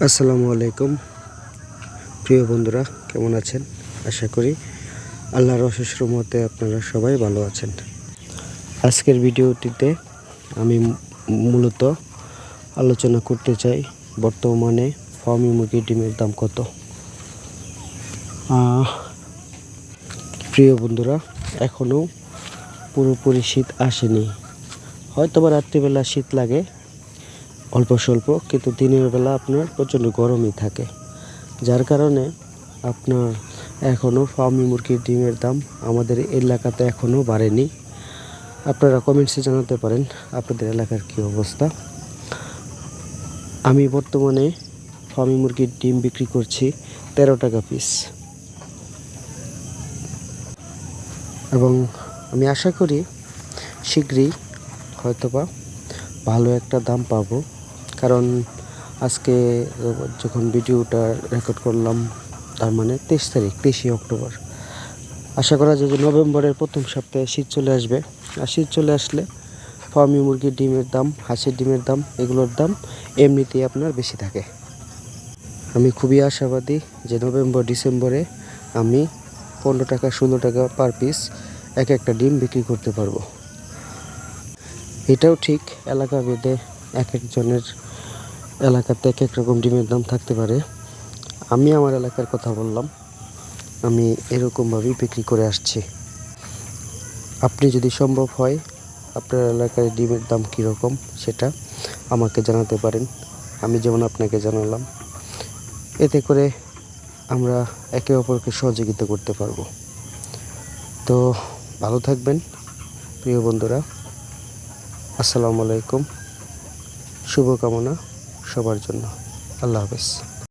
আসসালামু আলাইকুম প্রিয় বন্ধুরা, কেমন আছেন? আশা করি আল্লাহর অশেষ রহমতে আপনারা সবাই ভালো আছেন। আজকের ভিডিওটিতে আমি মূলত আলোচনা করতে চাই বর্তমানে ফার্মি মুরগির ডিমের দাম কত। প্রিয় বন্ধুরা, এখনও পুরোপুরি শীত আসেনি। হয়তোবা রাত্রিবেলা শীত লাগে অল্প স্বল্প, কিন্তু দিনের বেলা আপনার প্রচণ্ড গরমই থাকে, যার কারণে আপনার এখনও ফার্মি মুরগির ডিমের দাম আমাদের এলাকাতে এখনও বাড়েনি। আপনারা কমেন্টসে জানাতে পারেন আপনাদের এলাকার কী অবস্থা। আমি বর্তমানে ফার্মি মুরগির ডিম বিক্রি করছি 13 টাকা পিস, এবং আমি আশা করি শীঘ্রই হয়তোবা ভালো একটা দাম পাবো। কারণ আজকে যখন ভিডিওটা রেকর্ড করলাম, তার মানে 23 অক্টোবর। আশা করা যায় যে নভেম্বরের প্রথম সপ্তাহে শীত চলে আসবে। আর শীত চলে আসলে ফার্মি মুরগির ডিমের দাম, হাঁসের ডিমের দাম, এগুলোর দাম এমনিতেই আপনার বেশি থাকে। আমি খুবই আশাবাদী যে নভেম্বর ডিসেম্বরে আমি 15 টাকা 16 টাকা পার পিস এক একটা ডিম বিক্রি করতে পারবো। এটাও ঠিক, এলাকা ভেদে এক একজনের এলাকাতে এক এক রকম ডিমের দাম থাকতে পারে। আমি আমার এলাকার কথা বললাম, আমি এরকমভাবেই বিক্রি করে আসছি। আপনি যদি সম্ভব হয় আপনার এলাকায় ডিমের দাম কীরকম সেটা আমাকে জানাতে পারেন, আমি যেমন আপনাকে জানালাম। এতে করে আমরা একে অপরকে সহযোগিতা করতে পারবো। তো ভালো থাকবেন প্রিয় বন্ধুরা। আসসালামু আলাইকুম। শুভকামনা সবার জন্য। আল্লাহ হাফেজ।